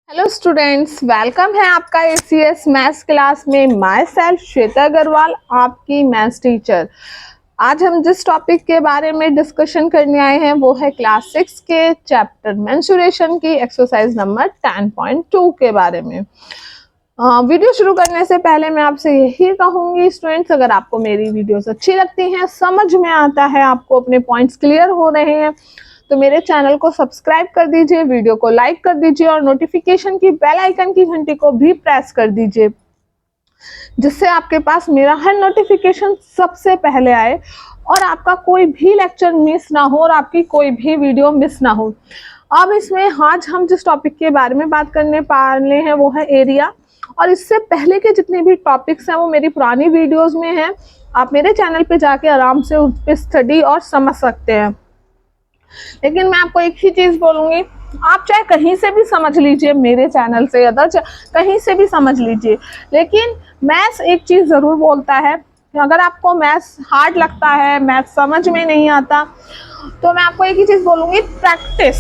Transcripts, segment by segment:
Hello students, welcome है आपका ACS maths class में। माय सेल्फ श्वेता अग्रवाल, आपकी मैथ्स टीचर। आज हम जिस टॉपिक के बारे में डिस्कशन करने आए हैं वो है क्लास 6 के चैप्टर मेंसुरेशन की एक्सरसाइज नंबर 10.2 के बारे में। वीडियो शुरू करने से पहले मैं आपसे यही कहूंगी स्टूडेंट्स, अगर आपको मेरी वीडियोस अच्छी लगती हैं, समझ में आता है, आपको अपने पॉइंट्स क्लियर हो रहे हैं, तो मेरे चैनल को सब्सक्राइब कर दीजिए, वीडियो को लाइक कर दीजिए और नोटिफिकेशन की बेल आइकन की घंटी को भी प्रेस कर दीजिए, जिससे आपके पास मेरा हर नोटिफिकेशन सबसे पहले आए और आपका कोई भी लेक्चर मिस ना हो और आपकी कोई भी वीडियो मिस ना हो। अब इसमें आज हम जिस टॉपिक के बारे में बात करने वाले हैं वो है एरिया, और इससे पहले के जितने भी टॉपिक्स हैं वो मेरी पुरानी वीडियोस में हैं। आप मेरे चैनल पे जाके आराम से उस पर स्टडी और समझ सकते हैं। लेकिन मैं आपको एक ही चीज बोलूंगी, आप चाहे कहीं से भी समझ लीजिए, मेरे चैनल से अदर कहीं से भी समझ लीजिए, लेकिन मैथ्स एक चीज जरूर बोलता है कि अगर आपको मैथ्स हार्ड लगता है, मैथ्स समझ में नहीं आता, तो मैं आपको एक ही चीज बोलूंगी, प्रैक्टिस।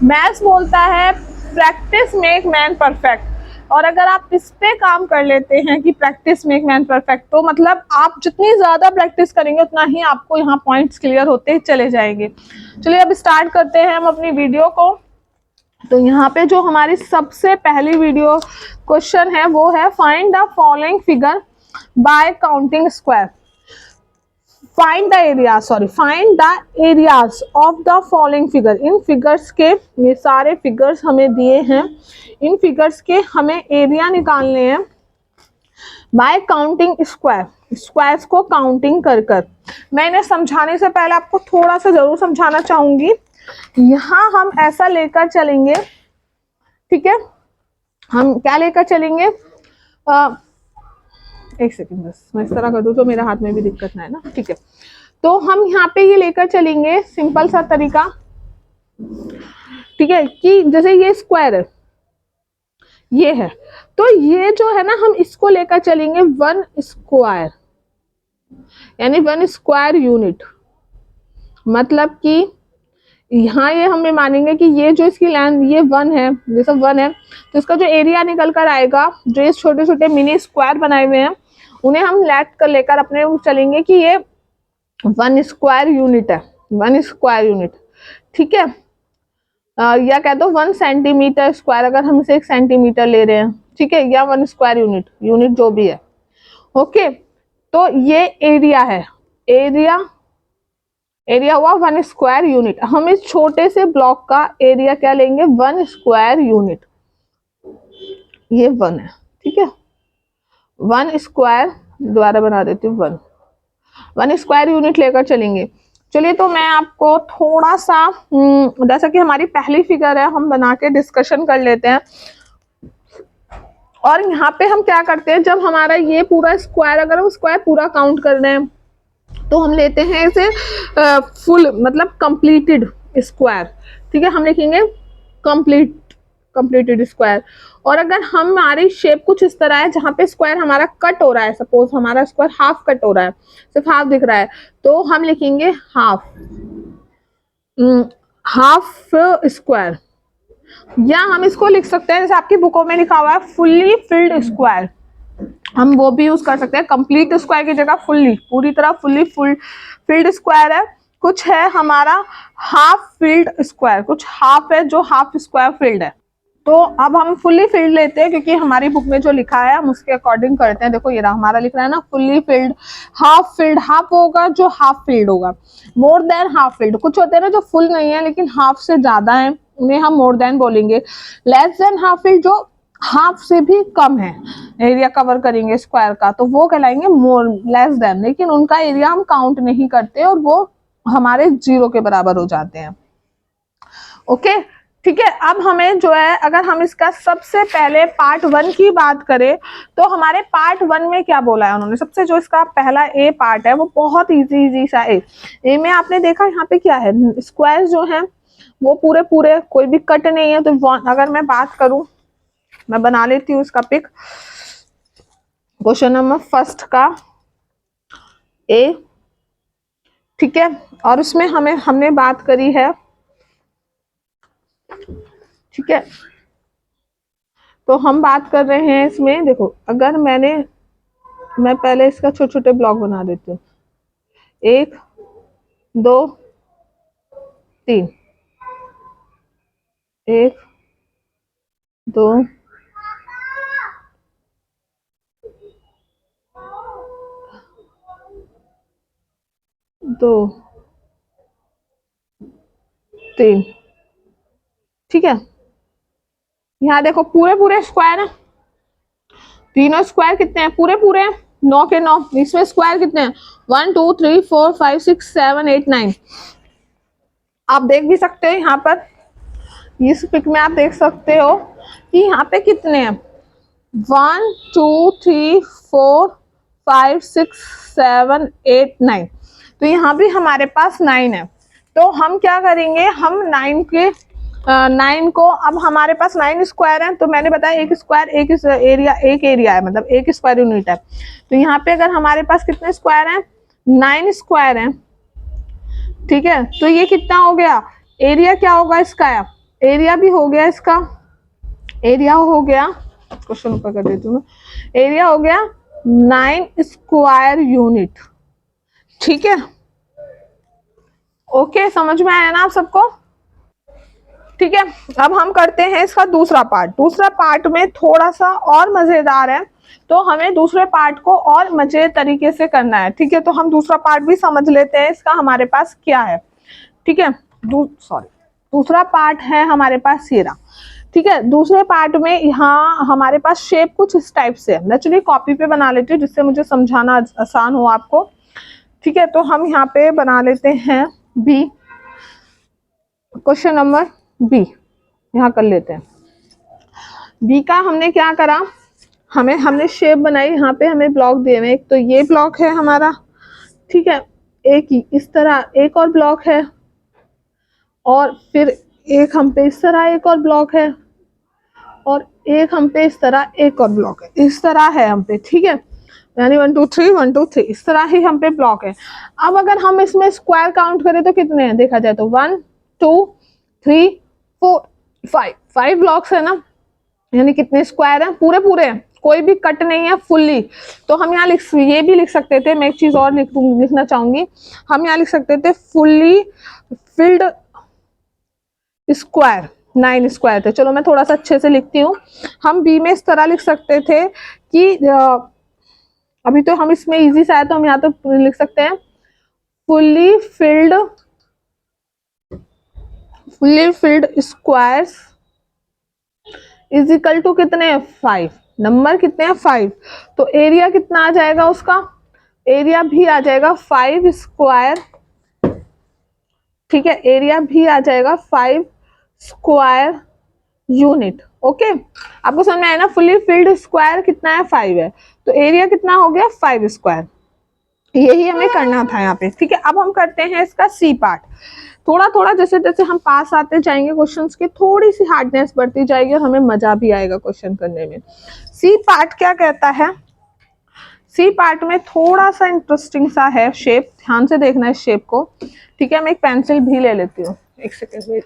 मैथ्स बोलता है प्रैक्टिस मेक मैन परफेक्ट, और अगर आप इस पे काम कर लेते हैं कि प्रैक्टिस मेक मैन परफेक्ट, तो मतलब आप जितनी ज़्यादा प्रैक्टिस करेंगे उतना ही आपको यहाँ पॉइंट्स क्लियर होते चले जाएंगे। चलिए अब स्टार्ट करते हैं हम अपनी वीडियो को। तो यहाँ पे जो हमारी सबसे पहली वीडियो क्वेश्चन है वो है find the following figure by counting square. Find the areas of the following figure. In figures के, ये सारे फिगर्स हमें दिए हैं, इन फिगर्स के हमें एरिया निकालने हैं बाय काउंटिंग स्क्वायर। स्क्वायर्स को काउंटिंग कर कर। मैं इन्हें समझाने से पहले आपको थोड़ा सा जरूर समझाना चाहूंगी। यहाँ हम ऐसा लेकर चलेंगे, ठीक है, हम क्या लेकर चलेंगे, एक सेकंड बस मैं इस तरह कर दूं तो मेरे हाथ में भी दिक्कत ना है ना, ठीक है। तो हम यहाँ पे ये लेकर चलेंगे सिंपल सा तरीका, ठीक है, कि जैसे ये स्क्वायर है, ये है, तो ये जो है ना हम इसको लेकर चलेंगे 1 स्क्वायर, यानी 1 स्क्वायर यूनिट। मतलब कि यहाँ ये हमें मानेंगे कि ये जो इसकी लेंथ ये 1 है, जैसे 1 है, तो इसका जो एरिया निकल कर आएगा, जो ये छोटे छोटे मिनी स्क्वायर बनाए हुए हैं उन्हें हम लेकर अपने चलेंगे कि ये 1 स्क्वायर यूनिट है, 1 स्क्वायर यूनिट, ठीक है। या कह दो 1 सेंटीमीटर स्क्वायर, अगर हम इसे 1 सेंटीमीटर ले रहे हैं, ठीक है, या 1 स्क्वायर यूनिट जो भी है, ओके। तो ये एरिया है, एरिया हुआ 1 स्क्वायर यूनिट। हम इस छोटे से ब्लॉक का एरिया क्या लेंगे, 1 स्क्वायर यूनिट, ये 1 है, ठीक है, 1 स्क्वायर, दोबारा बना देती हूँ, 1 स्क्वायर यूनिट लेकर चलेंगे। चलिए तो मैं आपको थोड़ा सा जैसा कि हमारी पहली फिगर है हम बना के डिस्कशन कर लेते हैं। और यहाँ पे हम क्या करते हैं, जब हमारा ये पूरा स्क्वायर, अगर हम स्क्वायर पूरा काउंट कर रहे हैं तो हम लेते हैं इसे फुल, मतलब कंप्लीटेड स्क्वायर, ठीक है, हम लिखेंगे कंप्लीटेड स्क्वायर। और अगर हमारी शेप कुछ इस तरह है जहाँ पे स्क्वायर हमारा कट हो रहा है, सपोज हमारा स्क्वायर हाफ कट हो रहा है, सिर्फ हाफ दिख रहा है, तो हम लिखेंगे हाफ स्क्वायर, या हम इसको लिख सकते हैं जैसे आपकी बुकों में लिखा हुआ है फुल्ली फिल्ड स्क्वायर, हम वो भी यूज कर सकते हैं। कंप्लीट स्क्वायर की जगह फुल्ली, पूरी तरह फुल्ली फिल्ड स्क्वायर है, कुछ है हमारा हाफ फिल्ड स्क्वायर, कुछ हाफ है जो हाफ स्क्वायर फिल्ड है। तो अब हम फुल्ली फिल्ड लेते हैं क्योंकि हमारी बुक में जो लिखा है हम उसके अकॉर्डिंग करते हैं। देखो ये रहा, हमारा लिख रहा है ना फुल्ली फिल्ड, हाफ होगा जो हाफ फिल्ड होगा, मोर देन हाफ फिल्ड, कुछ होते हैं ना जो फुल नहीं है लेकिन हाफ से ज्यादा है, उन्हें हम मोर देन बोलेंगे। लेस देन हाफ फिल्ड, जो हाफ से भी कम है एरिया कवर करेंगे स्क्वायर का, तो वो कहलाएंगे मोर लेस देन, लेकिन उनका एरिया हम काउंट नहीं करते और वो हमारे 0 के बराबर हो जाते हैं, ओके, ठीक है। अब हमें जो है, अगर हम इसका सबसे पहले पार्ट 1 की बात करें तो हमारे पार्ट 1 में क्या बोला है उन्होंने, सबसे जो इसका पहला ए पार्ट है वो बहुत इजी सा ए में आपने देखा यहाँ पे क्या है, स्क्वायर जो है वो पूरे पूरे, कोई भी कट नहीं है। तो अगर मैं बात करूं, मैं बना लेती हूँ इसका पिक, क्वेश्चन नंबर फर्स्ट का ए, ठीक है, और उसमें हमने बात करी है, ठीक है, तो हम बात कर रहे हैं इसमें, देखो अगर मैं पहले इसका छोटे छोटे ब्लॉक बना देती हूँ, 1 2 3, 1 2 2 3, ठीक है। यहाँ देखो पूरे पूरे स्क्वायर है, तीनों स्क्वायर कितने हैं, पूरे पूरे हैं, 9 के 9। इसमें स्क्वायर कितने हैं, 1 2 3 4 5 6 7 8 9। आप देख भी सकते हो यहाँ पर, इस पिक में आप देख सकते हो कि यहाँ पे कितने हैं, 1 2 3 4 5 6 7 8 9। तो यहाँ भी हमारे पास 9 है। तो हम क्या करेंगे, हम 9 को, अब हमारे पास 9 स्क्वायर है, तो मैंने बताया एक स्क्वायर एक एरिया है, मतलब एक स्क्वायर यूनिट है। तो यहाँ पे अगर हमारे पास कितने स्क्वायर हैं, 9 स्क्वायर है, ठीक है। तो ये कितना हो गया, एरिया क्या होगा इसका, एरिया भी हो गया इसका, एरिया हो गया, क्वेश्चन ऊपर कर देती हूँ, एरिया हो गया 9 स्क्वायर यूनिट, ठीक है। ओके, समझ में आया ना आप सबको, ठीक है। अब हम करते हैं इसका दूसरा पार्ट। दूसरा पार्ट में थोड़ा सा और मजेदार है, तो हमें दूसरे पार्ट को और मजे तरीके से करना है, ठीक है। तो हम दूसरा पार्ट भी समझ लेते हैं इसका, हमारे पास क्या है, ठीक है। दूसरा पार्ट है हमारे पास ये रहा, ठीक है। दूसरे पार्ट में यहाँ हमारे पास शेप कुछ इस टाइप से है। मैं चलिए कॉपी पे बना लेती हूँ जिससे मुझे समझाना आसान हो आपको, ठीक है। तो हम यहाँ पे बना लेते हैं बी, क्वेश्चन नंबर बी यहाँ कर लेते हैं। बी का हमने क्या करा, हमने शेप बनाई, यहाँ पे हमें ब्लॉक दिए हुए, एक तो ये ब्लॉक है हमारा, ठीक है। एक ही इस तरह एक और ब्लॉक है, और फिर एक हम पे इस तरह एक और ब्लॉक है, और एक हम पे इस तरह एक और ब्लॉक है, इस तरह है हम पे, ठीक है। यानी 1 2 3 1 2 3 इस तरह ही हम पे ब्लॉक है। अब अगर हम इसमें स्क्वायर काउंट करें तो कितने हैं, देखा जाए तो 1 2 3 4 5 ब्लॉक्स है ना, यानी कितने स्क्वायर हैं, पूरे पूरे हैं, कोई भी कट नहीं है, फुल्ली। तो हम यहाँ ये भी लिख सकते थे, मैं एक चीज और लिखना चाहूंगी, हम यहाँ लिख सकते थे फुल्ली फिल्ड स्क्वायर, 9 स्क्वायर थे। चलो मैं थोड़ा सा अच्छे से लिखती हूँ, हम बी में इस तरह लिख सकते थे कि अभी तो हम इसमें इजी सा है, तो हम यहाँ तो लिख सकते हैं fully filled squares is equal to कितने हैं, 5। नंबर कितने हैं, 5। तो एरिया कितना आ जाएगा उसका, एरिया भी आ जाएगा 5 स्क्वायर, ठीक है। एरिया भी आ जाएगा 5 स्क्वायर यूनिट, ओके। आपको समझ में आया ना, फुल्ली फिल्ड स्क्वायर कितना है, 5 है, तो एरिया कितना हो गया, 5 स्क्वायर। यही हमें करना था यहाँ पे, ठीक है। अब हम करते हैं इसका सी पार्ट। थोड़ा थोड़ा जैसे जैसे हम पास आते जाएंगे क्वेश्चंस की, थोड़ी सी हार्डनेस बढ़ती जाएगी और हमें मजा भी आएगा क्वेश्चन करने में। सी पार्ट क्या कहता है, सी पार्ट में थोड़ा सा इंटरेस्टिंग सा है शेप, ध्यान से देखना इस शेप को, ठीक है। मैं एक पेंसिल भी ले लेती हूँ, एक सेकेंड वेट।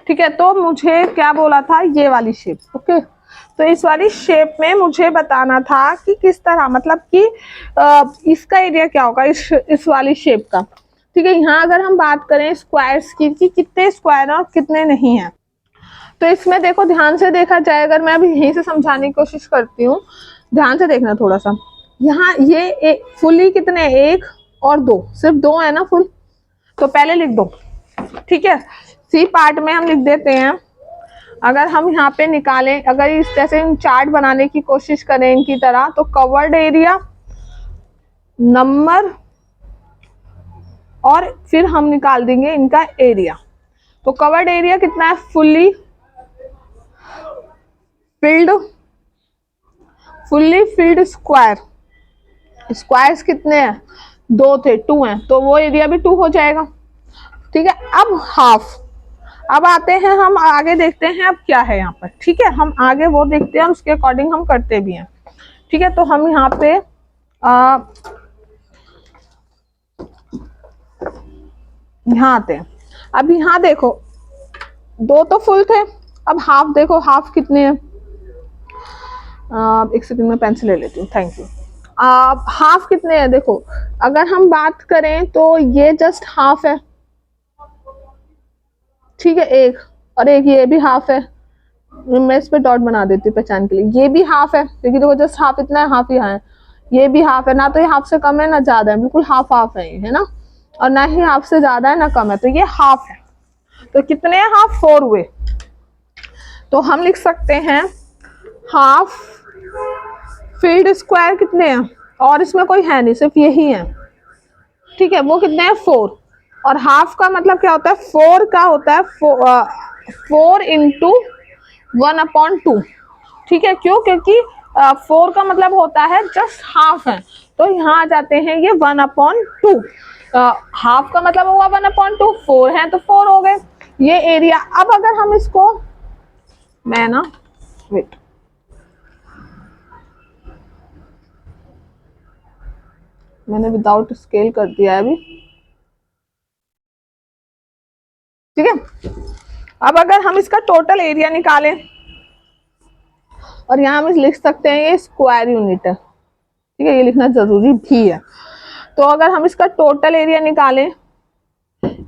ठीक है, तो मुझे क्या बोला था, ये वाली शेप, ओके। तो इस वाली शेप में मुझे बताना था कि किस तरह, मतलब कि इसका एरिया क्या होगा, इस वाली शेप का, ठीक है। यहाँ अगर हम बात करें स्क्वायर्स की कि कितने स्क्वायर हैं और कितने नहीं हैं, तो इसमें देखो ध्यान से देखा जाए, अगर मैं अभी यहीं से समझाने की कोशिश करती हूँ, ध्यान से देखना थोड़ा सा। यहाँ ये फुली कितने, 1 और 2, सिर्फ 2 है ना फुल, तो पहले लिख दो, ठीक है। सी पार्ट में हम लिख देते हैं, अगर हम यहाँ पे निकालें, अगर इस जैसे चार्ट बनाने की कोशिश करें इनकी तरह, तो कवर्ड एरिया, नंबर, और फिर हम निकाल देंगे इनका एरिया। तो कवर्ड एरिया कितना है, फुल्ली फिल्ड स्क्वायर, स्क्वायर्स कितने हैं, 2 थे, 2 हैं, तो वो एरिया भी 2 हो जाएगा, ठीक है। अब हाफ, अब आते हैं हम आगे देखते हैं अब क्या है यहाँ पर, ठीक है। हम आगे वो देखते हैं और उसके अकॉर्डिंग हम करते भी हैं। ठीक है, तो हम यहाँ पे यहाँ आते हैं। अब यहाँ देखो, दो तो फुल थे, अब हाफ देखो, हाफ कितने हैं। एक सेकंड में पेंसिल ले लेती हूँ, थैंक यू। हाफ कितने हैं देखो, अगर हम बात करें तो ये जस्ट हाफ है, ठीक है, एक, और एक ये भी हाफ है। मैं इस पे डॉट बना देती हूँ पहचान के लिए, ये भी हाफ है क्योंकि देखो जस्ट हाफ इतना है, हाफ यहाँ है, ये भी हाफ है, ना तो ये हाफ से कम है ना ज्यादा है, बिल्कुल हाफ हाफ है ये, है ना, और ना ही हाफ से ज्यादा है ना कम है, तो ये हाफ है। तो कितने हाफ, 4 हुए। तो हम लिख सकते हैं हाफ फील्ड स्क्वायर कितने हैं, और इसमें कोई है नहीं, सिर्फ यही है, ठीक है, वो कितने हैं, 4। और हाफ का मतलब क्या होता है, 4 का होता है 4 इंटू 1/2, ठीक है, क्यों, क्योंकि 4 का मतलब होता है जस्ट हाफ है, तो यहाँ आ जाते हैं ये 1/2। हाफ का मतलब हुआ 1/2, 4 है तो 4 हो गए ये एरिया। अब अगर हम इसको, मैं ना वेट, मैंने विदाउट स्केल कर दिया है अभी, ठीक है। अब अगर हम इसका टोटल एरिया निकालें, और यहाँ हम लिख सकते हैं ये स्क्वायर यूनिट है, ठीक है, ये लिखना जरूरी भी है। तो अगर हम इसका टोटल एरिया निकालें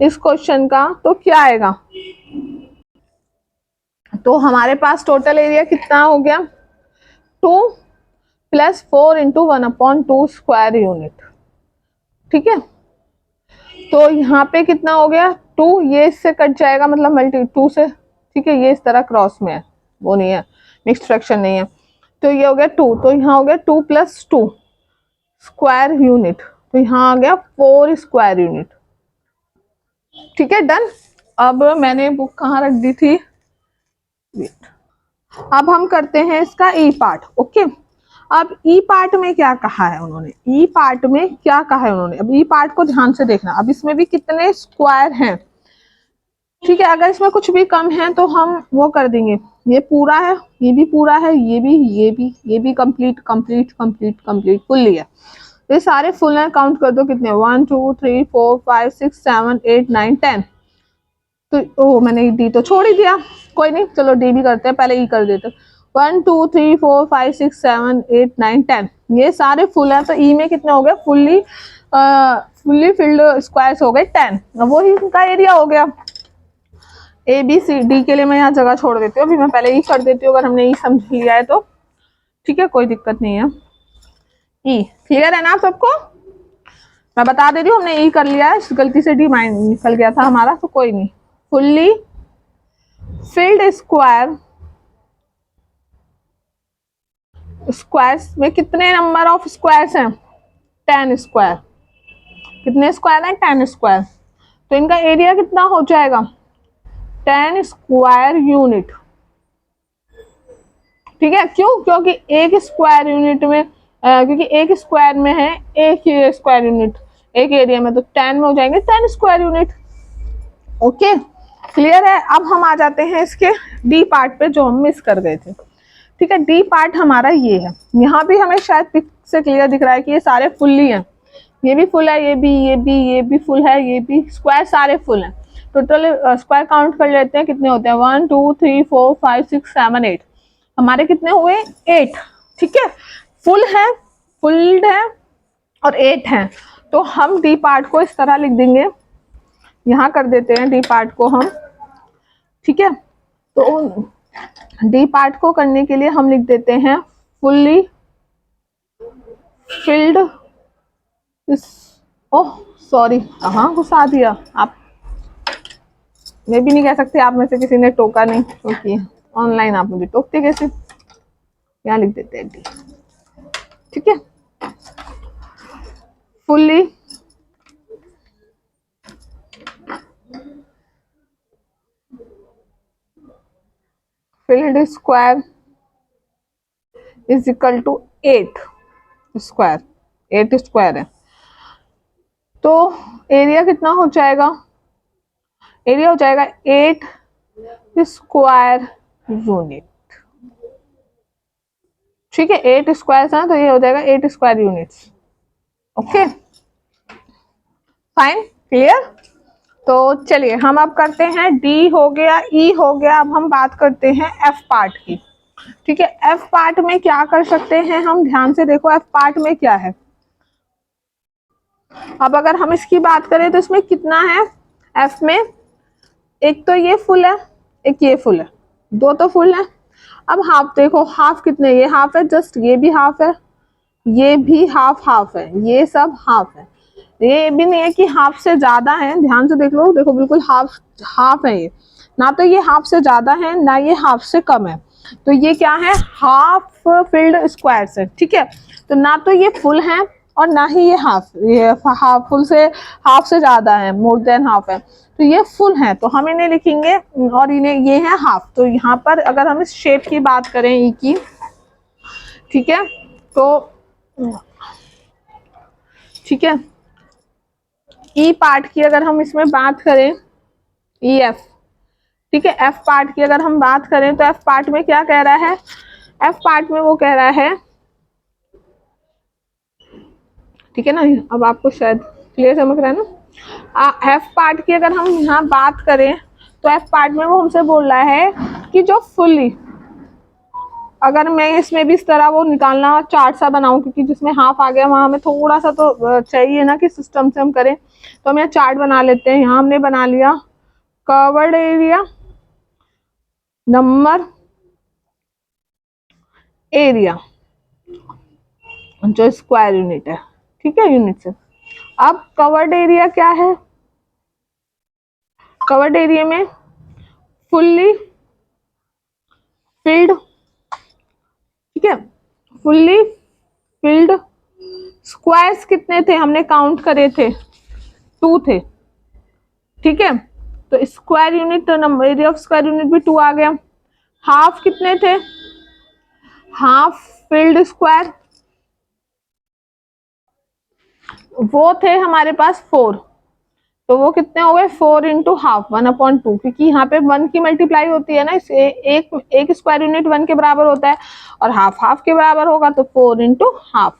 इस क्वेश्चन का, तो क्या आएगा, तो हमारे पास टोटल एरिया कितना हो गया, 2 + 4 इंटू 1/2 स्क्वायर यूनिट, ठीक है। तो यहाँ पे कितना हो गया, 2, ये इससे कट जाएगा, मतलब मल्टी 2 से, ठीक है, ये इस तरह क्रॉस में है, वो नहीं है, मिक्स फ्रैक्शन नहीं है, तो ये हो गया 2, तो यहाँ हो गया 2 + 2 स्क्वायर यूनिट, तो यहाँ आ गया 4 स्क्वायर यूनिट, ठीक है, डन। अब मैंने बुक कहाँ रख दी थी, अब हम करते हैं इसका ई पार्ट, ओके। अब ई पार्ट में क्या कहा है उन्होंने, ई पार्ट में क्या कहा है उन्होंने, अब ई पार्ट को ध्यान से देखना। अब इसमें भी कितने स्क्वायर हैं, ठीक है, अगर इसमें कुछ भी कम है तो हम वो कर देंगे, ये पूरा है, ये भी पूरा है, ये भी complete complete complete complete fully है, ये सारे फुल हैं। काउंट कर दो कितने, 1 2 3 4 5 6 7 8 9 10। तो ओ मैंने डी तो छोड़ ही दिया, कोई नहीं, चलो डी भी करते हैं, पहले ई कर देते। 1 2 3 4 5 6 7 8 9 10, ये सारे फुल हैं, तो ई में कितने हो गए, फुल्ली फिल्ड स्क्वायर्स हो गए 10, वो ही इनका एरिया हो गया। ए बी सी डी के लिए मैं यहाँ जगह छोड़ देती हूँ, अभी मैं पहले ई कर देती हूँ, अगर हमने ई समझ लिया है तो, ठीक है, कोई दिक्कत नहीं है। ई क्लियर है ना आप सबको, मैं बता दे रही हूँ, हमने ई कर लिया है, गलती से डी माइंड निकल गया था हमारा, तो कोई नहीं। फुल्ली फिल्ड स्क्वायर, स्क्वायर्स में कितने नंबर ऑफ स्क्वायर्स हैं, 10 स्क्वायर, कितने स्क्वायर हैं, 10 स्क्वायर, तो इनका एरिया कितना हो जाएगा, 10 स्क्वायर यूनिट, ठीक है, क्यों, क्योंकि एक स्क्वायर यूनिट में क्योंकि एक स्क्वायर में है एक ही स्क्वायर यूनिट एक एरिया में, तो 10 में हो जाएंगे 10 स्क्वायर यूनिट, ओके, क्लियर है। अब हम आ जाते हैं इसके डी पार्ट पे जो हम मिस कर गए थे, ठीक है, डी पार्ट हमारा ये है, यहाँ भी हमें शायद पिक से क्लियर दिख रहा है कि ये सारे फुल ही हैं, ये भी फुल है, ये भी फुल है, ये भी स्क्वायर सारे फुल हैं। टोटल स्क्वायर काउंट कर लेते हैं, कितने होते हैं, 1 2 3 4 5 6 7 8, हमारे कितने हुए, 8, ठीक है, फुल है, फुल्ड है और 8 है। तो हम डी पार्ट को इस तरह लिख देंगे, यहाँ कर देते हैं डी पार्ट को हम, ठीक है, तो डी पार्ट को करने के लिए हम लिख देते हैं फुल्ली फिल्ड, ओह सॉरी, कहाँ घुसा दिया आप, मैं भी नहीं कह सकती आप में से किसी ने टोका नहीं, क्योंकि ऑनलाइन आप मुझे टोकते कैसे, यहाँ लिख देते हैं डी, ठीक है, fully filled square is equal to 8 square, 8 square है, तो एरिया कितना हो जाएगा, एरिया हो जाएगा 8 स्क्वायर यूनिट, ठीक है, 8 स्क्वायर है तो ये हो जाएगा 8 square units. Okay fine, clear. तो चलिए हम अब करते हैं, डी हो गया, ई हो गया, अब हम बात करते हैं एफ पार्ट की। ठीक है, एफ पार्ट में क्या कर सकते हैं हम, ध्यान से देखो एफ पार्ट में क्या है। अब अगर हम इसकी बात करें तो इसमें कितना है एफ में, एक तो ये फुल है, एक ये फुल है, दो तो फुल है। अब हाफ देखो, हाफ कितने, ये हाफ है जस्ट, ये भी हाफ है, ये भी हाफ हाफ है, ये सब हाफ है। ये भी नहीं है कि हाफ से ज्यादा है, ध्यान से देख लो, देखो बिल्कुल हाफ हाफ है ये, ना तो ये हाफ से ज्यादा है ना ये हाफ से कम है। तो ये क्या है, हाफ फिल्ड स्क्वायर्स है। ठीक है, तो ना तो ये फुल है और ना ही ये हाफ फुल से हाफ से ज्यादा है, मोर देन हाफ है, तो ये फुल है, तो हम इन्हें लिखेंगे और इन्हें ये है हाफ। तो यहाँ पर अगर हम इस शेप की बात करें ई की, ठीक है, तो ठीक है, ई पार्ट की अगर हम इसमें बात करें, ई एफ, ठीक है, एफ पार्ट की अगर हम बात करें तो एफ पार्ट में क्या कह रहा है, एफ पार्ट में वो कह रहा है, ठीक है ना, अब आपको शायद क्लियर समझ रहा है ना। एफ पार्ट की अगर हम यहाँ बात करें तो एफ पार्ट में वो हमसे बोल रहा है कि जो फुल्ली, अगर मैं इसमें भी इस तरह वो निकालना चार्ट सा बनाऊं, क्योंकि जिसमें हाफ आ गया वहां हमें थोड़ा सा तो चाहिए ना कि सिस्टम से हम करें, तो हम यहाँ चार्ट बना लेते हैं। यहाँ हमने बना लिया कवर्ड एरिया, नंबर एरिया जो स्क्वायर यूनिट है, ठीक है, यूनिट से। अब कवर्ड एरिया क्या है, कवर्ड एरिया में फुल्ली फिल्ड, ठीक है, फुल्ली फिल्ड स्क्वायर्स कितने थे, हमने काउंट करे थे, 2 थे। ठीक है, तो square unit, number area of square unit भी 2 आ गया। हाफ कितने थे, हाफ फिल्ड स्क्वायर, वो थे हमारे पास 4, तो वो कितने हो गए, 4 इंटू हाफ, 1/2, क्योंकि यहाँ पे 1 की मल्टीप्लाई होती है ना, एक स्क्वायर यूनिट 1 के बराबर होता है और हाफ हाफ के बराबर होगा, तो 4 इंटू हाफ,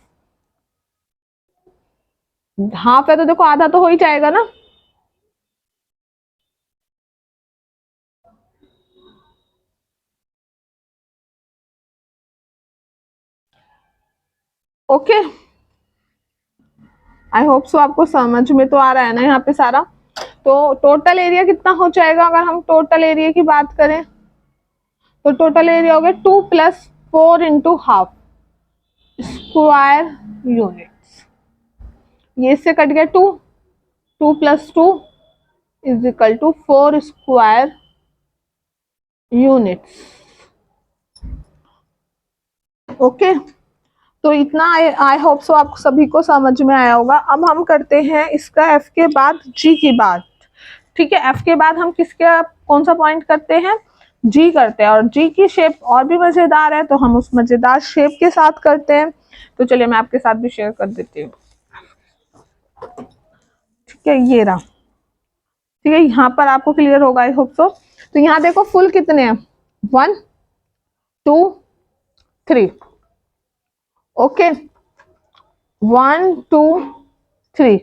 हाफ है तो देखो आधा तो हो ही जाएगा ना। ओके, आई होप सो आपको समझ में तो आ रहा है ना यहाँ पे सारा। तो टोटल एरिया कितना हो जाएगा, अगर हम टोटल एरिया की बात करें तो टोटल एरिया हो गया 2 + 4 इंटू हाफ स्क्वायर यूनिट्स। ये इससे कट गया 2, 2 + 2 = 4 स्क्वायर यूनिट्स। ओके, तो इतना आई होप सो आप सभी को समझ में आया होगा। अब हम करते हैं इसका एफ के बाद जी की बात। ठीक है, एफ के बाद हम किसके, कौन सा पॉइंट करते हैं, जी करते हैं, और जी की शेप और भी मजेदार है, तो हम उस मजेदार शेप के साथ करते हैं। तो चलिए मैं आपके साथ भी शेयर कर देती हूँ। ठीक है, ये रहा, ठीक है, यहाँ पर आपको क्लियर होगा आई होप सो। तो यहाँ देखो फुल कितने हैं, 1 2 3, ओके, 1 2 3,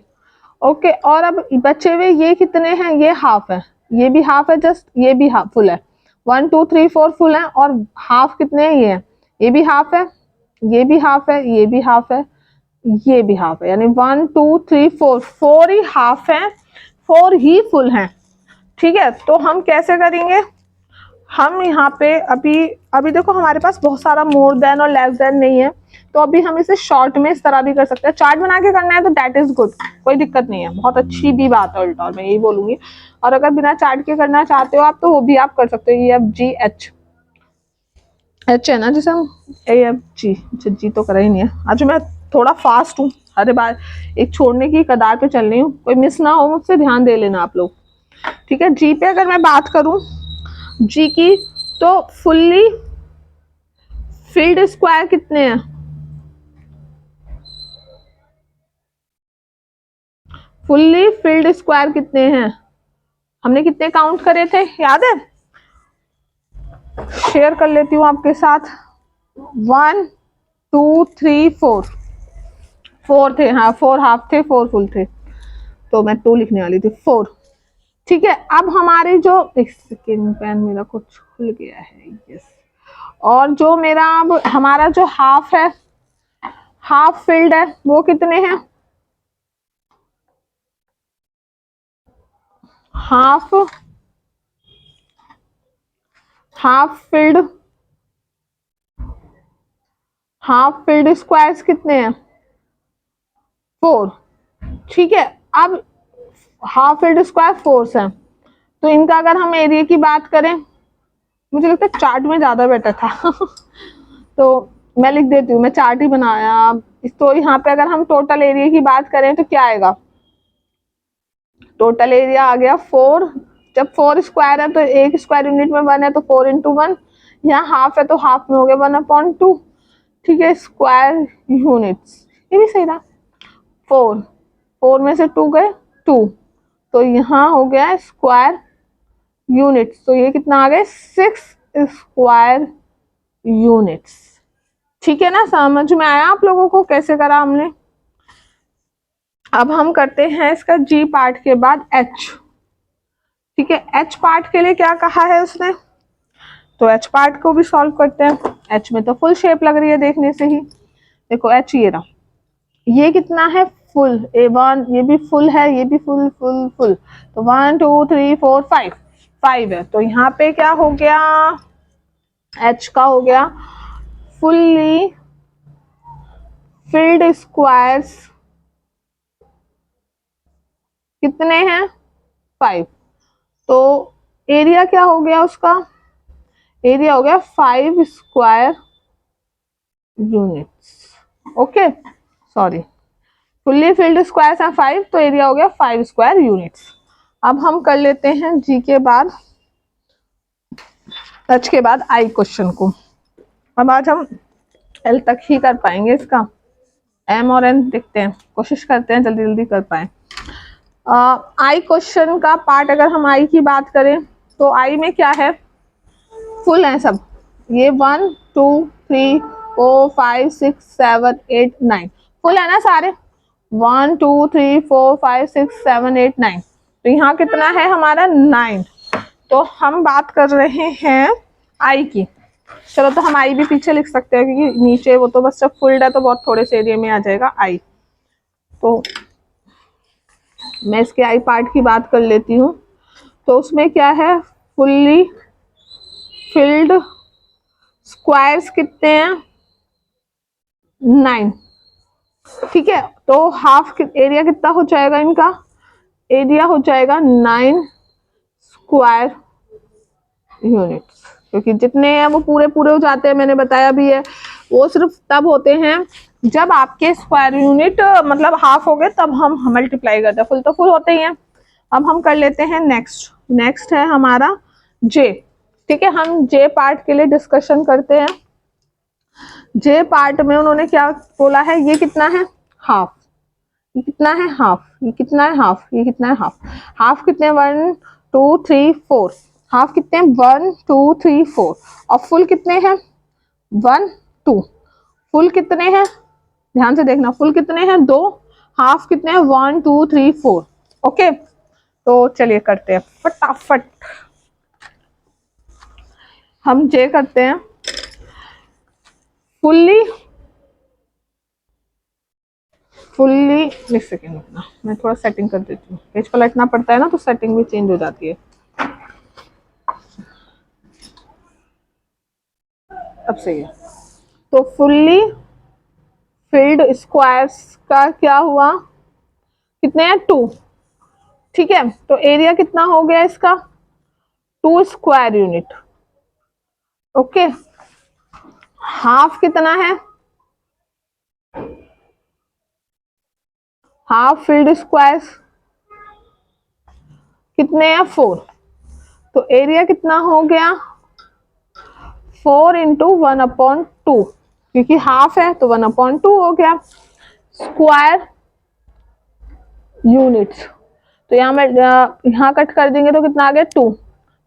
ओके। और अब बचे हुए ये कितने हैं, ये हाफ है, ये भी हाफ है जस्ट, ये भी हाफ फुल है, 1 2 3 4 फुल है, और हाफ कितने हैं, ये भी हाफ है, ये भी हाफ है, ये भी हाफ है, ये भी हाफ है, यानी 1 2 3 4, 4 ही हाफ है, 4 ही फुल है। ठीक है, तो हम कैसे करेंगे, हम यहाँ पे अभी देखो हमारे पास बहुत सारा मोर देन और लेस देन नहीं है, तो अभी हम इसे शॉर्ट में इस तरह भी कर सकते हैं। चार्ट बना के करना है तो दैट इज गुड, कोई दिक्कत नहीं है, बहुत अच्छी भी बात है उल्टा, और मैं यही बोलूंगी। और अगर बिना चार्ट के करना चाहते हो आप, तो वो भी आप कर सकते हो, EFGH, एच है ना जैसे हम AFG, अच्छा जी तो करा ही नहीं है। आज मैं थोड़ा फास्ट हूँ, हर बार एक छोड़ने की कदार पे चल रही हूँ, कोई मिस ना हो मुझसे, ध्यान दे लेना आप लोग। ठीक है, जी पे अगर मैं बात करूं जी की, तो फुल्ली फिल्ड स्क्वायर कितने हैं, फुल्ली फिल्ड स्क्वायर कितने हैं, हमने कितने काउंट करे थे याद है, शेयर कर लेती हूँ आपके साथ। 1 2 3 4, 4 थे, हाँ 4 हाफ थे 4 फुल थे, तो मैं 2 लिखने वाली थी, 4। ठीक है, अब हमारे जो, एक सेकेंड पेन मेरा कुछ खुल गया है, यस। और जो मेरा अब हमारा जो हाफ है, हाफ फील्ड है, वो कितने हैं? Half, half field, half field squares कितने हैं? 4। ठीक है, अब हाफ फील्ड स्क्वायर 4 है, तो इनका अगर हम एरिया की बात करें, मुझे लगता है चार्ट में ज्यादा बेटर था तो मैं लिख देती हूँ, मैं चार्ट ही बनाया। तो यहाँ पे अगर हम टोटल एरिया की बात करें तो क्या आएगा? टोटल एरिया आ गया 4। जब 4 स्क्वायर है तो एक स्क्वायर यूनिट में 1 है, तो 4 इंटू 1। यहाँ हाफ है तो हाफ में हो गया 1/2। ठीक है, स्क्वायर यूनिट्स, ये भी सही था। 4, 4 में से 2 गए 2, तो यहाँ हो गया स्क्वायर यूनिट्स, तो ये कितना आ गए? 6 स्क्वायर यूनिट्स। ठीक है ना, समझ में आया आप लोगों को कैसे करा हमने? अब हम करते हैं इसका जी पार्ट के बाद एच। ठीक है, एच पार्ट के लिए क्या कहा है उसने, तो एच पार्ट को भी सॉल्व करते हैं। एच में तो फुल शेप लग रही है देखने से ही, देखो एच ये रहा, ये कितना है? फुल, A1, ये भी फुल है, ये भी फुल फुल फुल, तो 1 2 3 4 5, 5 है, तो यहाँ पे क्या हो गया? एच का हो गया फुल्ली फिल्ड स्क्वायर्स कितने हैं? 5। तो एरिया क्या हो गया उसका? एरिया हो गया 5 square units. Okay, sorry, fully filled squares हैं 5, तो एरिया हो गया 5 स्क्वायर यूनिट्स। अब हम कर लेते हैं जी के बाद, एच के बाद आई क्वेश्चन को। अब आज हम एल तक ही कर पाएंगे इसका, एम और एन देखते हैं, कोशिश करते हैं जल्दी जल्दी कर पाए। आई क्वेश्चन का पार्ट, अगर हम आई की बात करें तो आई में क्या है? फुल है सब, ये 1 2 3 4 5 6 7 8 9 फुल है ना सारे, 1 2 3 4 5 6 7 8 9, तो यहाँ कितना है हमारा? 9। तो हम बात कर रहे हैं आई की। चलो, तो हम आई भी पीछे लिख सकते हैं, क्योंकि नीचे वो तो बस जब फुल्ड है तो बहुत थोड़े से एरिया में आ जाएगा आई। तो मैं इसके आई पार्ट की बात कर लेती हूँ, तो उसमें क्या है? फुल्ली फिल्ड स्क्वायर्स कितने हैं? 9। ठीक है, तो हाफ एरिया कितना हो जाएगा इनका? एरिया हो जाएगा 9 स्क्वायर यूनिट्स, क्योंकि जितने हैं वो पूरे पूरे हो जाते हैं, मैंने बताया भी है। वो सिर्फ तब होते हैं जब आपके स्क्वायर यूनिट मतलब हाफ हो गए, तब हम मल्टीप्लाई करते हैं, फुल तो फुल होते ही हैं। अब हम कर लेते हैं नेक्स्ट। नेक्स्ट है हमारा जे। ठीक है, हम जे पार्ट के लिए डिस्कशन करते हैं। जे पार्ट में उन्होंने क्या बोला है? ये कितना है? हाफ। ये कितना है? हाफ। ये कितना है? हाफ। ये कितना है? हाफ। हाफ कितने? 1 2 3 4। हाफ कितने हैं? 1 2 3 4। और फुल कितने हैं? 1 2। फुल कितने हैं? ध्यान से देखना, फुल कितने हैं? 2। हाफ कितने हैं? 1 2 3 4। ओके, तो चलिए करते हैं फटाफट, हम जे करते हैं। फुल्ली फुल्ली एक सेकेंड रुकना, मैं थोड़ा सेटिंग कर देती हूँ, पेज पलटना पड़ता है ना, तो सेटिंग भी चेंज हो जाती है। अब सही है। तो फुल्ली फिल्ड स्क्वायर्स का क्या हुआ? कितने हैं? 2। ठीक है, तो एरिया कितना हो गया इसका? 2 स्क्वायर यूनिट। ओके, हाफ कितना है? हाफ फिल्ड स्क्वायर्स कितने हैं? 4। तो एरिया कितना हो गया? 4 इंटू 1/2, क्योंकि हाफ है तो 1/2 हो गया स्क्वायर यूनिट्स। तो यहाँ में यहाँ कट कर देंगे तो कितना आ गया? 2,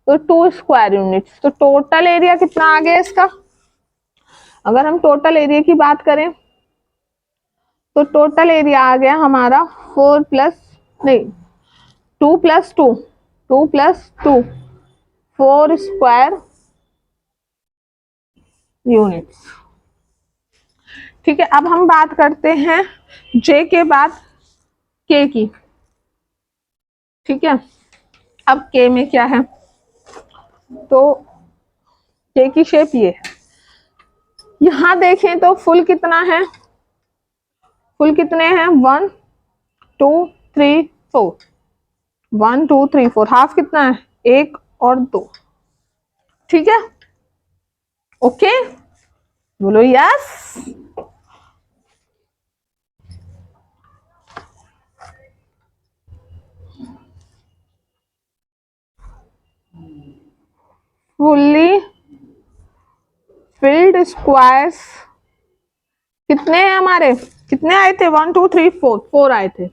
तो 2 स्क्वायर यूनिट्स। तो टोटल एरिया कितना आ गया इसका? अगर हम टोटल एरिया की बात करें तो टोटल एरिया आ गया हमारा 4 प्लस नहीं 2 प्लस 2 2 प्लस 2 4 स्क्वायर यूनिट्स। ठीक है, अब हम बात करते हैं जे के बाद के की। ठीक है, अब के में क्या है, तो के की शेप ये है। यहां देखें तो फुल कितना है, फुल कितने हैं 1 2 3 4, 1 2 3 4। हाफ कितना है 1 और 2। ठीक है, ओके, बोलो यस। फुल्ली फिल्ड स्क्वायर्स कितने हैं हमारे, कितने आए थे 1 2 3 4, 4 आए थे।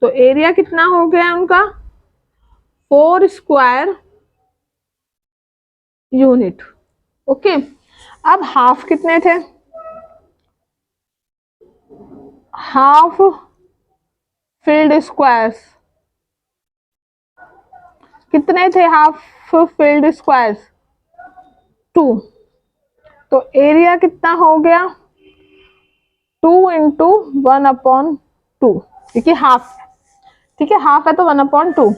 तो एरिया कितना हो गया उनका 4 स्क्वायर यूनिट। ओके, अब हाफ कितने थे, हाफ फील्ड स्क्वायर्स कितने थे, हाफ फील्ड स्क्वायर्स 2। तो एरिया कितना हो गया 2 इंटू 1/2, क्योंकि हाफ। ठीक है, हाफ है तो 1/2,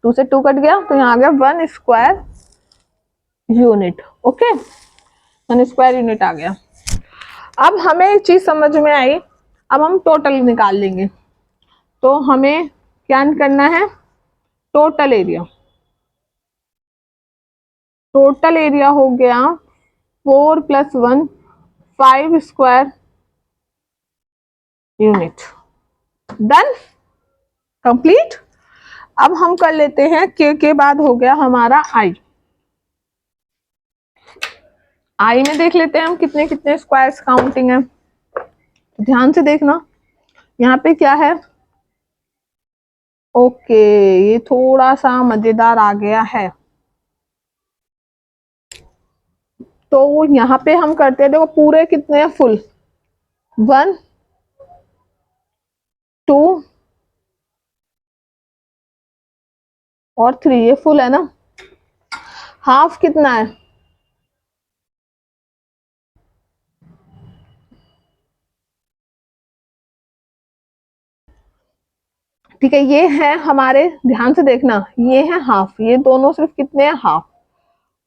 2 से 2 कट गया तो यहाँ आ गया 1 square unit. Okay, 1 square unit आ गया। अब हमें एक चीज समझ में आई, अब हम टोटल निकाल लेंगे। तो हमें क्या करना है, टोटल एरिया, टोटल एरिया हो गया 4 + 1 5 स्क्वायर यूनिट। Done, complete. अब हम कर लेते हैं के बाद हो गया हमारा आई। आई में देख लेते हैं हम कितने कितने स्क्वायर्स काउंटिंग है। ध्यान से देखना, यहाँ पे क्या है, ओके, ये थोड़ा सा मजेदार आ गया है। तो यहाँ पे हम करते हैं, देखो पूरे कितने हैं फुल 1 2 और 3, ये फुल है ना। हाफ कितना है, ठीक है, ये है हमारे, ध्यान से देखना, ये है हाफ, ये दोनों सिर्फ कितने हैं हाफ।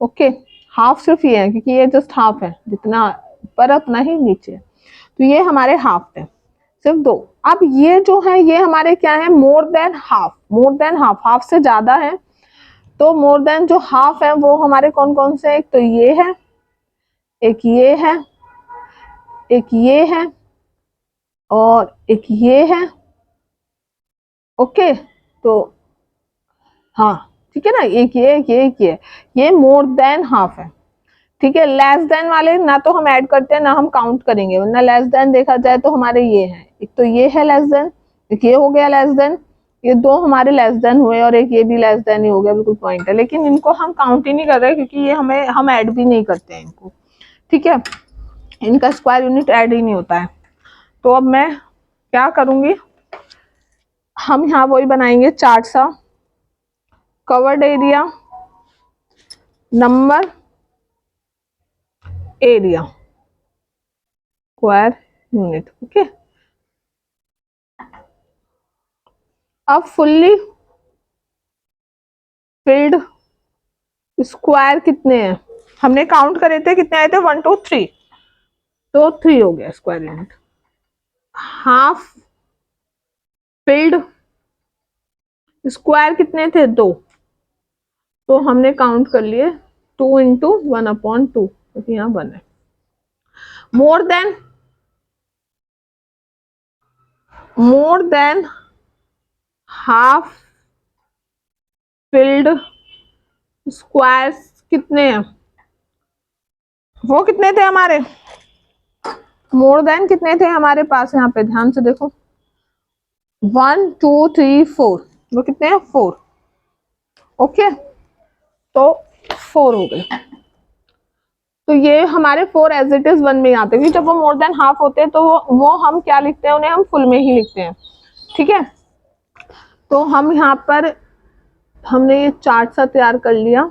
ओके, हाफ सिर्फ ये है क्योंकि ये जस्ट हाफ है, जितना ऊपर है उतना ही नीचे। तो ये हमारे हाफ है, सिर्फ 2। अब ये जो है ये हमारे क्या है, more than half, more than half, half से ज्यादा है। तो मोर देन जो हाफ है वो हमारे कौन कौन से, एक तो ये है, एक ये है, एक ये है और एक ये है। ओके, तो हाँ ठीक है ना, एक ये एक ये एक ये मोर देन हाफ है। ठीक है, लेस देन वाले ना तो हम ऐड करते हैं ना हम काउंट करेंगे, वरना लेस देन देखा जाए तो हमारे ये है, एक तो ये है लेस देन, एक ये हो गया लेस देन, ये 2 हमारे लेस देन हुए और एक ये भी लेस देन ही हो गया, बिल्कुल पॉइंट है। लेकिन इनको हम काउंट ही नहीं कर रहे क्योंकि ये हम ऐड भी नहीं करते हैं इनको। ठीक है, इनका स्क्वायर यूनिट ऐड ही नहीं होता है। तो अब मैं क्या करूंगी, हम यहाँ वही बनाएंगे चार्ट सा, covered area, number, area, square unit. Okay, अब फुल्ली फिल्ड स्क्वायर कितने हैं, हमने काउंट करे थे, कितने आए थे 1 2 3, तो 3 हो गया square unit. Half filled square कितने थे 2, तो हमने काउंट कर लिए 2 इंटू 1/2, क्योंकि यहाँ 1 है। More than half filled squares कितने हैं, वो कितने थे हमारे, मोर देन कितने थे हमारे पास, यहाँ पे ध्यान से देखो 1 2 3 4, वो कितने हैं 4। ओके, तो 4 हो गए। तो ये हमारे 4 एज इट इज 1 में ही आते हैं, क्योंकि जब वो मोर देन हाफ होते हैं तो वो हम क्या लिखते हैं, उन्हें हम फुल में ही लिखते हैं। ठीक है, तो हम यहाँ पर हमने ये चार्ट सा तैयार कर लिया।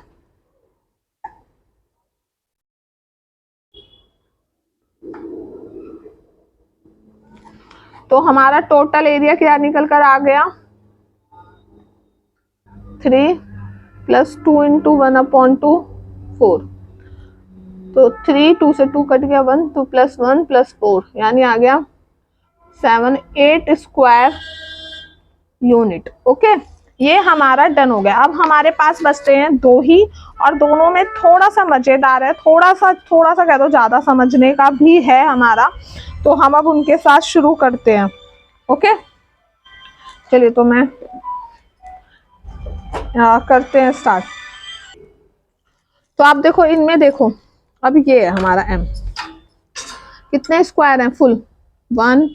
तो हमारा टोटल एरिया क्या निकल कर आ गया, 3 प्लस 2 इंटू 1/2 4। तो 3, 2 से 2 कट गया, 1, 2 प्लस 1 प्लस 4, यानी आ गया 7, 8 स्क्वायर यूनिट। ओके, ये हमारा डन हो गया। अब हमारे पास बचते हैं 2 ही, और दोनों में थोड़ा सा मजेदार है, थोड़ा सा कह दो, ज्यादा समझने का भी है हमारा। तो हम अब उनके साथ शुरू करते हैं। ओके, चलिए तो मैं करते हैं स्टार्ट। तो आप देखो, इनमें देखो, अब ये है हमारा m, कितने स्क्वायर हैं फुल, 1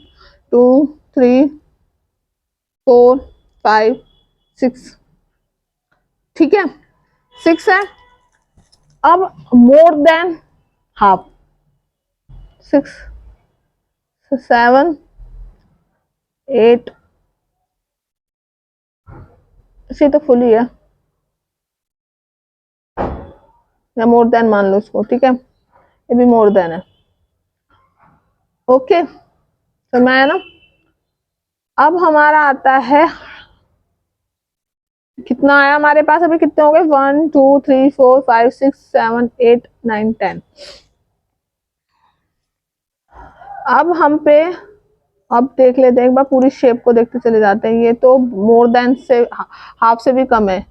2 3 4 5 6। ठीक है, 6 है। अब मोर देन हाफ, 6 7 8, इसे तो फुल ही है, या मोर देन मान लो इसको। ठीक है, ये भी मोर देन है। ओके, तो मैं ना, अब हमारा आता है, कितना आया हमारे पास, अभी कितने हो गए, 1 2 3 4 5 6 7 8 9 10। अब हम पे, अब देख लेते हैं एक बार, पूरी शेप को देखते चले जाते हैं। ये तो मोर देन से हाफ से भी कम है।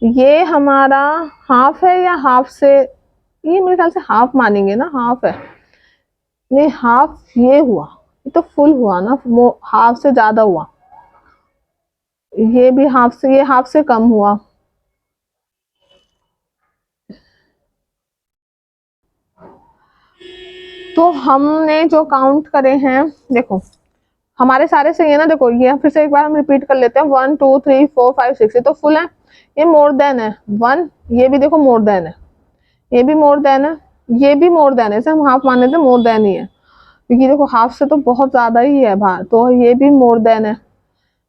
ये हमारा हाफ है या हाफ से, ये मेरे ख्याल से हाफ मानेंगे ना, हाफ है। नहीं, हाफ ये हुआ, ये तो फुल हुआ ना, हाफ से ज्यादा हुआ। ये भी हाफ से, ये हाफ से कम हुआ। तो हमने जो काउंट करे हैं, देखो हमारे सारे सही है ना। देखो ये फिर से एक बार हम रिपीट कर लेते हैं, 1 2 3 4 5 6, ये तो फुल है। ये मोर देन है 1, ये भी देखो मोर देन है, ये भी मोर देन है, ये भी मोर देन है। इसे हम हाफ मान लेते हैं, मोर देन ही है, क्योंकि देखो हाफ से तो बहुत ज्यादा ही है बाहर, तो ये भी मोर देन है।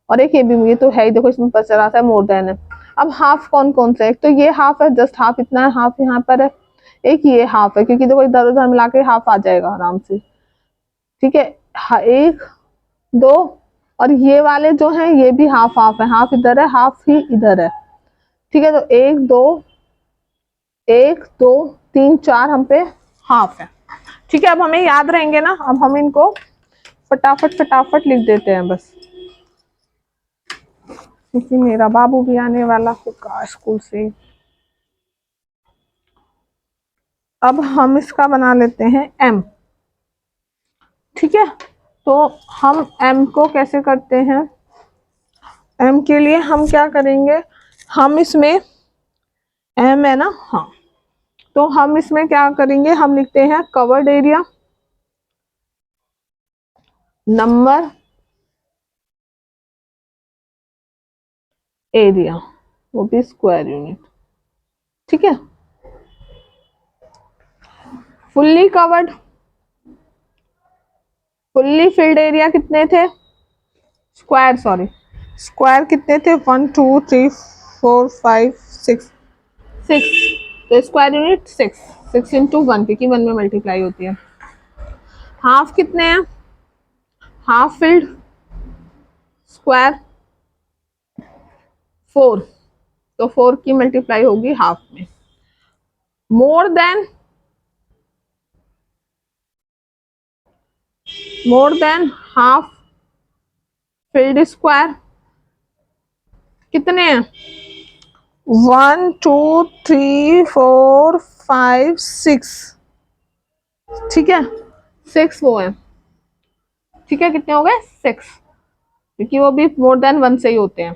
और एक ये भी, ये तो है ही, देखो इसमें पता चला था मोर देन है। अब हाफ कौन कौन सा है, एक तो ये हाफ है, जस्ट हाफ इतना है, हाफ यहाँ पर है। एक ये हाफ है, क्योंकि देखो इधर उधर मिला के हाफ आ जाएगा आराम से। ठीक है, 1 2, और ये वाले जो हैं ये भी हाफ हाफ है, हाफ इधर है, हाफ ही इधर है। ठीक है, तो 1 2 1 2 3 4 हम पे हाफ है। ठीक है, अब हमें याद रहेंगे ना, अब हम इनको फटाफट फटाफट लिख देते हैं बस, क्योंकि मेरा बाबू भी आने वाला होगा स्कूल से। अब हम इसका बना लेते हैं m। ठीक है, तो हम m को कैसे करते हैं, m के लिए हम क्या करेंगे, हम इसमें m है ना, हाँ, तो हम इसमें क्या करेंगे, हम लिखते हैं कवर्ड एरिया, नंबर, एरिया, वो भी स्क्वायर यूनिट। ठीक है, fully covered, fully filled area कितने थे, स्क्वायर, सॉरी स्क्वायर कितने थे, 1 2 3 4 5 6 6, तो स्क्वायर यूनिट 6, 6 इंटू 1, क्योंकि 1 में मल्टीप्लाई होती है। हाफ कितने हैं, हाफ फिल्ड स्क्वायर 4, तो 4 की मल्टीप्लाई होगी हाफ में। More than half filled square कितने हैं, 1 2 3 4 5 6। ठीक है, 6 वो है। ठीक है, कितने हो गए, 6, क्योंकि वो भी मोर देन 1 से ही होते हैं।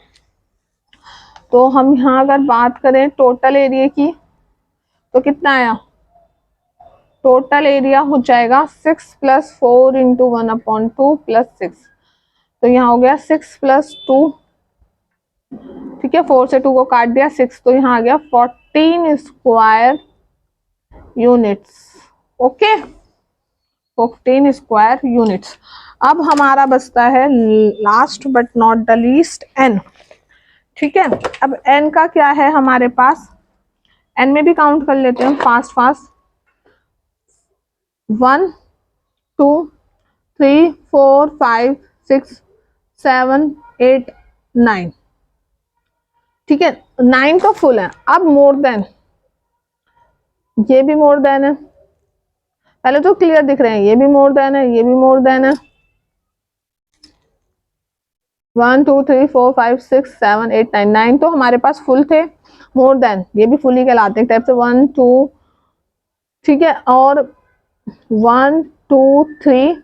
तो हम यहाँ अगर बात करें टोटल एरिया की, तो कितना आया, टोटल एरिया हो जाएगा 6 प्लस 4 इंटू 1/2 प्लस 6, तो यहाँ हो गया 6 प्लस 2। ठीक है, 4 से 2 को काट दिया, 6, तो यहाँ आ गया 14 square units. Okay, 15 square units. अब हमारा बचता है last but not the least N. ठीक है, अब एन का क्या है हमारे पास, एन में भी काउंट कर लेते हैं फास्ट फास्ट। 1 2 3 4 5 6 7 8 9। ठीक है, 9 तो फुल है। अब मोर देन, ये भी मोर देन है, पहले तो क्लियर दिख रहे हैं, ये भी मोर देन है, ये भी मोर देन है। 1 2 3 4 5 6 7 8 9, 9 तो हमारे पास फुल थे। मोर देन ये भी फुल ही कहलाते हैं टाइप से। 1 2, ठीक है, और 1 2 3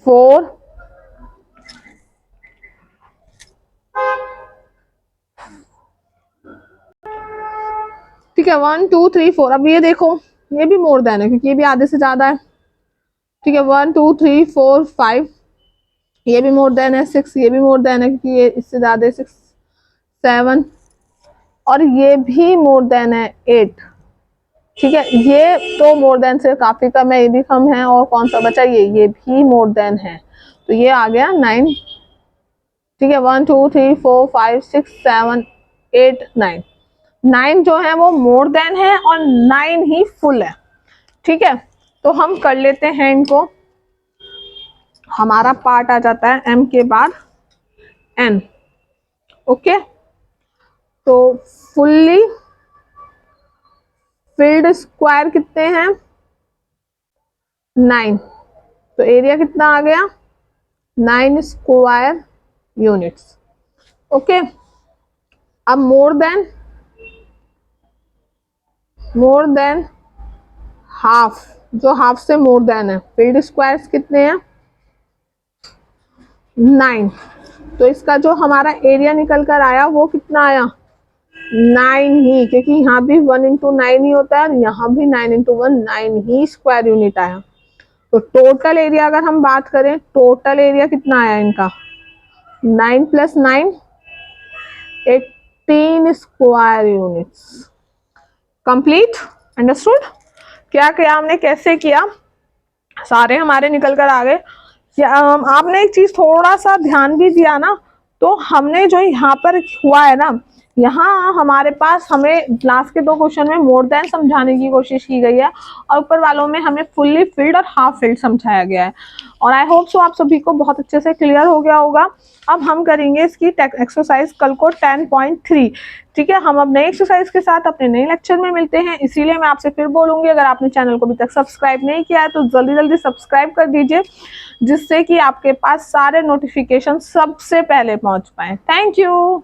4 ठीक है, 1 2 3 4। अब ये देखो, ये भी मोर देन है क्योंकि ये भी आधे से ज्यादा है। ठीक है, 1 2 3 4 5, ये भी मोर देन है। 6, ये भी मोर देन है क्योंकि ये इससे ज्यादा है। 6 7, और ये भी मोर देन है 8। ठीक है, ये तो मोर देन से काफी कम है, ये भी कम है। और कौन सा बचा, ये भी मोर देन है, तो ये आ गया 9। ठीक है, 1 2 3 4 5 6 7 8 9, 9 जो है वो मोर देन है और 9 ही फुल है। ठीक है, तो हम कर लेते हैं इनको। हमारा पार्ट आ जाता है m के बाद n। ओके, तो फुल्ली फिल्ड स्क्वायर कितने हैं, 9, तो एरिया कितना आ गया, 9 स्क्वायर यूनिट्स। ओके, अब मोर देन हाफ, जो हाफ से मोर देन है, फिल्ड स्क्वायर्स कितने हैं, 9, तो इसका जो हमारा एरिया निकल कर आया वो कितना आया, 9 ही, क्योंकि यहाँ भी 1 इंटू 9 ही होता है और यहाँ भी 9 इंटू 1 9 ही स्क्वायर यूनिट आया। तो टोटल एरिया अगर हम बात करें, टोटल एरिया कितना आया इनका, 9 + 9 18 स्क्वायर यूनिट्स। Complete, understood. क्या किया हमने, कैसे किया, सारे हमारे निकल कर आ गए। आपने एक चीज थोड़ा सा ध्यान भी दिया ना, तो हमने जो यहाँ पर हुआ है ना, यहाँ हमारे पास हमें लास्ट के 2 क्वेश्चन में मोर देन समझाने की कोशिश की गई है और ऊपर वालों में हमें फुल्ली फिल्ड और हाफ फिल्ड समझाया गया है। और आई होप सो आप सभी को बहुत अच्छे से क्लियर हो गया होगा। अब हम करेंगे इसकी एक्सरसाइज कल को 10.3। ठीक है, हम अब नई एक्सरसाइज के साथ अपने नए लेक्चर में मिलते हैं। इसीलिए मैं आपसे फिर बोलूंगी, अगर आपने चैनल को अभी तक सब्सक्राइब नहीं किया है तो जल्दी जल्दी सब्सक्राइब कर दीजिए, जिससे कि आपके पास सारे नोटिफिकेशन सबसे पहले पहुंच पाए। Thank you.